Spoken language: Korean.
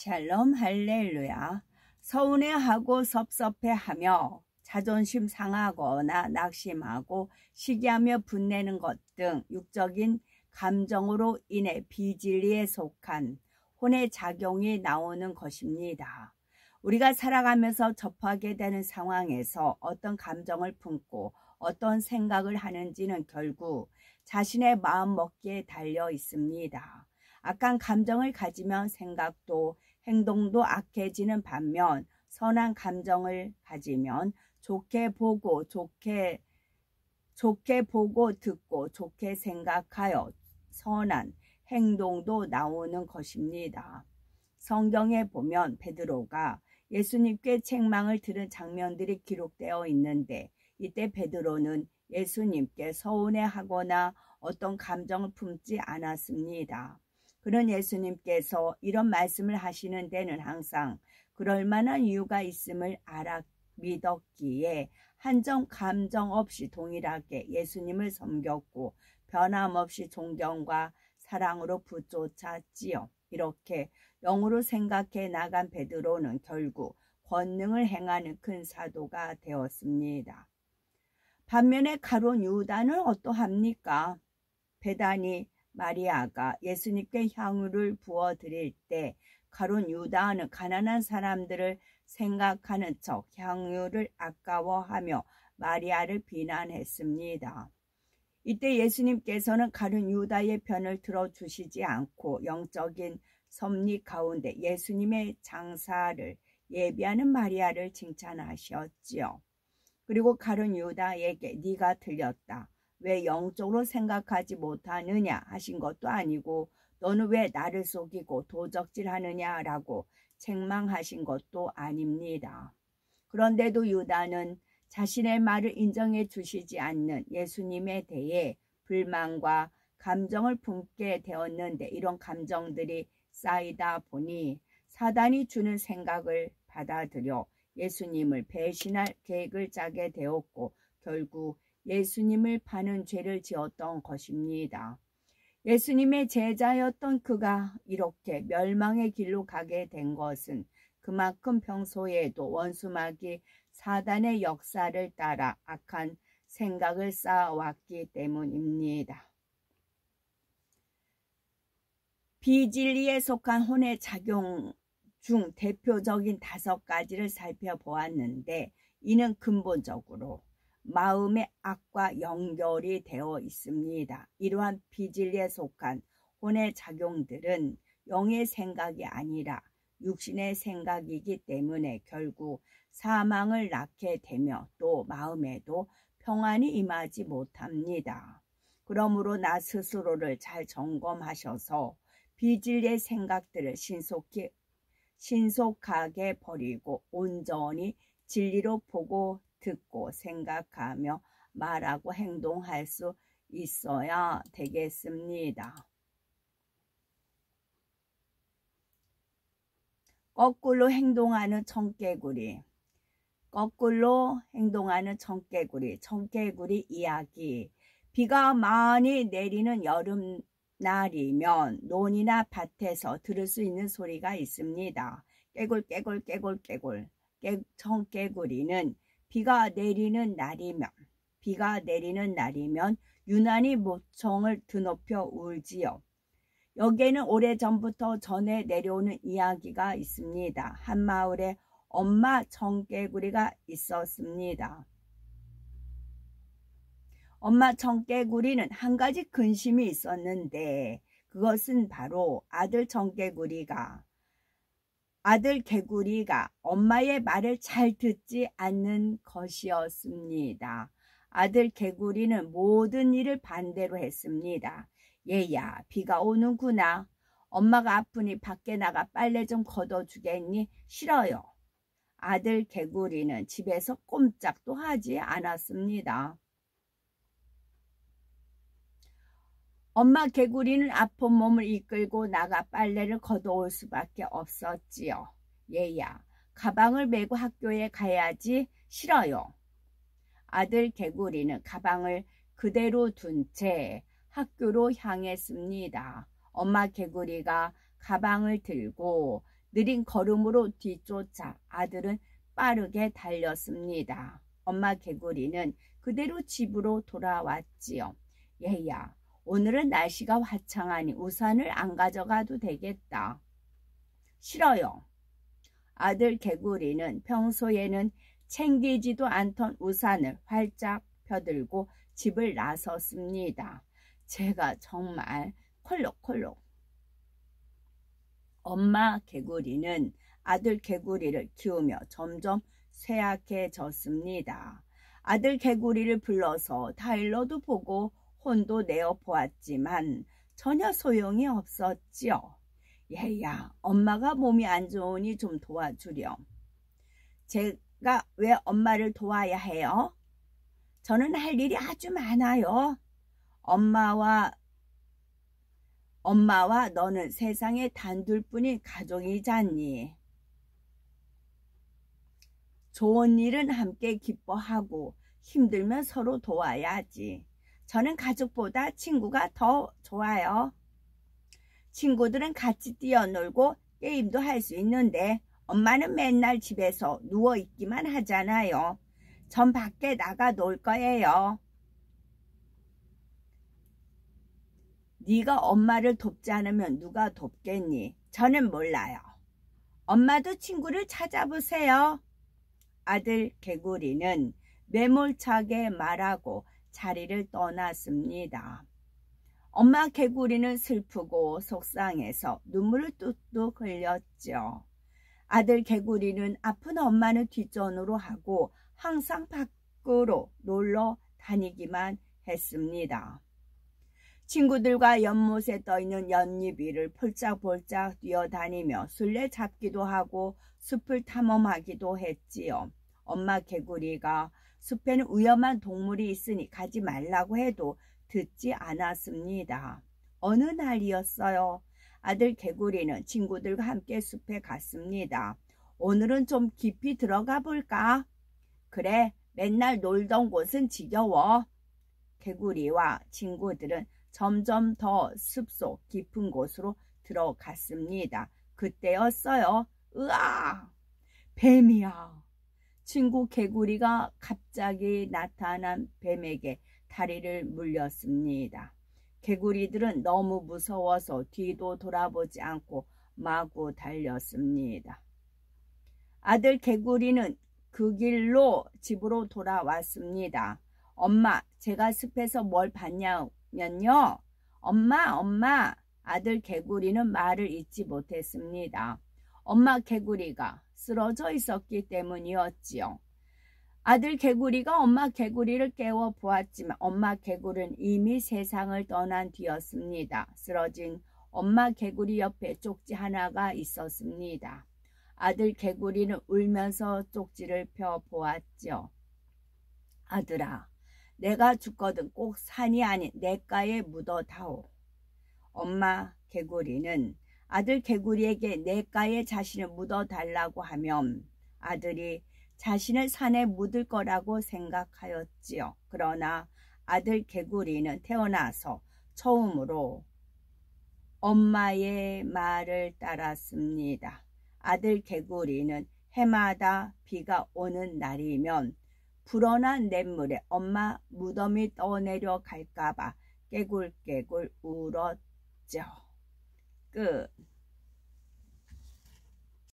샬롬 할렐루야. 서운해하고 섭섭해하며 자존심 상하거나 낙심하고 시기하며 분내는 것 등 육적인 감정으로 인해 비진리에 속한 혼의 작용이 나오는 것입니다. 우리가 살아가면서 접하게 되는 상황에서 어떤 감정을 품고 어떤 생각을 하는지는 결국 자신의 마음먹기에 달려 있습니다. 악한 감정을 가지면 생각도 행동도 악해지는 반면 선한 감정을 가지면 좋게 보고 듣고 좋게 생각하여 선한 행동도 나오는 것입니다. 성경에 보면 베드로가 예수님께 책망을 들은 장면들이 기록되어 있는데 이때 베드로는 예수님께 서운해하거나 어떤 감정을 품지 않았습니다. 그는 예수님께서 이런 말씀을 하시는 데는 항상 그럴 만한 이유가 있음을 믿었기에 한 점 감정 없이 동일하게 예수님을 섬겼고 변함없이 존경과 사랑으로 붙쫓았지요. 이렇게 영으로 생각해 나간 베드로는 결국 권능을 행하는 큰 사도가 되었습니다. 반면에 가룟 유다는 어떠합니까? 베다니 마리아가 예수님께 향유를 부어드릴 때 가룟 유다는 가난한 사람들을 생각하는 척 향유를 아까워하며 마리아를 비난했습니다. 이때 예수님께서는 가룟 유다의 편을 들어주시지 않고 영적인 섭리 가운데 예수님의 장사를 예비하는 마리아를 칭찬하셨지요. 그리고 가룟 유다에게 네가 틀렸다. 왜 영적으로 생각하지 못하느냐 하신 것도 아니고 너는 왜 나를 속이고 도적질하느냐라고 책망하신 것도 아닙니다. 그런데도 유다는 자신의 말을 인정해 주시지 않는 예수님에 대해 불만과 감정을 품게 되었는데 이런 감정들이 쌓이다 보니 사단이 주는 생각을 받아들여 예수님을 배신할 계획을 짜게 되었고 결국 예수님을 파는 죄를 지었던 것입니다. 예수님의 제자였던 그가 이렇게 멸망의 길로 가게 된 것은 그만큼 평소에도 원수마귀 사단의 역사를 따라 악한 생각을 쌓아왔기 때문입니다. 비진리에 속한 혼의 작용 중 대표적인 5가지를 살펴보았는데 이는 근본적으로 마음의 악과 연결이 되어 있습니다. 이러한 비진리에 속한 혼의 작용들은 영의 생각이 아니라 육신의 생각이기 때문에 결국 사망을 낳게 되며 또 마음에도 평안이 임하지 못합니다. 그러므로 나 스스로를 잘 점검하셔서 비진리의 생각들을 신속하게 버리고 온전히 진리로 보고 듣고 생각하며 말하고 행동할 수 있어야 되겠습니다. 거꾸로 행동하는 청개구리. 청개구리 이야기. 비가 많이 내리는 여름날이면 논이나 밭에서 들을 수 있는 소리가 있습니다. 깨굴깨굴. 청개구리는 비가 내리는 날이면 유난히 모청을 드높여 울지요. 여기에는 오래전부터 전해 내려오는 이야기가 있습니다. 한 마을에 엄마 청개구리가 있었습니다. 엄마 청개구리는 한 가지 근심이 있었는데 그것은 바로 아들 개구리가 엄마의 말을 잘 듣지 않는 것이었습니다. 아들 개구리는 모든 일을 반대로 했습니다. 얘야, 비가 오는구나. 엄마가 아프니 밖에 나가 빨래 좀 걷어주겠니? 싫어요. 아들 개구리는 집에서 꼼짝도 하지 않았습니다. 엄마 개구리는 아픈 몸을 이끌고 나가 빨래를 걷어올 수밖에 없었지요. 얘야, 가방을 메고 학교에 가야지. 싫어요. 아들 개구리는 가방을 그대로 둔 채 학교로 향했습니다. 엄마 개구리가 가방을 들고 느린 걸음으로 뒤쫓아 아들은 빠르게 달렸습니다. 엄마 개구리는 그대로 집으로 돌아왔지요. 얘야, 오늘은 날씨가 화창하니 우산을 안 가져가도 되겠다. 싫어요. 아들 개구리는 평소에는 챙기지도 않던 우산을 활짝 펴들고 집을 나섰습니다. 제가 정말 콜록콜록. 엄마 개구리는 아들 개구리를 키우며 점점 쇠약해졌습니다. 아들 개구리를 불러서 타일러도 보고 혼도 내어 보았지만 전혀 소용이 없었지요. 얘야, 엄마가 몸이 안 좋으니 좀 도와주렴. 제가 왜 엄마를 도와야 해요? 저는 할 일이 아주 많아요. 엄마와 너는 세상에 단둘뿐인 가족이잖니. 좋은 일은 함께 기뻐하고 힘들면 서로 도와야지. 저는 가족보다 친구가 더 좋아요. 친구들은 같이 뛰어놀고 게임도 할 수 있는데 엄마는 맨날 집에서 누워있기만 하잖아요. 전 밖에 나가 놀 거예요. 네가 엄마를 돕지 않으면 누가 돕겠니? 저는 몰라요. 엄마도 친구를 찾아보세요. 아들 개구리는 매몰차게 말하고 자리를 떠났습니다. 엄마 개구리는 슬프고 속상해서 눈물을 뚝뚝 흘렸죠. 아들 개구리는 아픈 엄마는 뒷전으로 하고 항상 밖으로 놀러 다니기만 했습니다. 친구들과 연못에 떠있는 연잎 위를 폴짝폴짝 뛰어다니며 술래잡기도 하고 숲을 탐험하기도 했지요. 엄마 개구리가 숲에는 위험한 동물이 있으니 가지 말라고 해도 듣지 않았습니다. 어느 날이었어요. 아들 개구리는 친구들과 함께 숲에 갔습니다. 오늘은 좀 깊이 들어가 볼까? 그래, 맨날 놀던 곳은 지겨워. 개구리와 친구들은 점점 더 숲속 깊은 곳으로 들어갔습니다. 그때였어요. 으아! 뱀이야. 친구 개구리가 갑자기 나타난 뱀에게 다리를 물렸습니다. 개구리들은 너무 무서워서 뒤도 돌아보지 않고 마구 달렸습니다. 아들 개구리는 그 길로 집으로 돌아왔습니다. 엄마, 제가 숲에서 뭘 봤냐면요. 엄마. 아들 개구리는 말을 잇지 못했습니다. 엄마 개구리가 쓰러져 있었기 때문이었지요. 아들 개구리가 엄마 개구리를 깨워 보았지만 엄마 개구리는 이미 세상을 떠난 뒤였습니다. 쓰러진 엄마 개구리 옆에 쪽지 하나가 있었습니다. 아들 개구리는 울면서 쪽지를 펴 보았죠. 아들아, 내가 죽거든 꼭 산이 아닌 냇가에 묻어다오. 엄마 개구리는 아들 개구리에게 냇가에 자신을 묻어달라고 하면 아들이 자신을 산에 묻을 거라고 생각하였지요. 그러나 아들 개구리는 태어나서 처음으로 엄마의 말을 따랐습니다. 아들 개구리는 해마다 비가 오는 날이면 불어난 냇물에 엄마 무덤이 떠내려 갈까봐 깨굴깨굴 울었죠. 끝.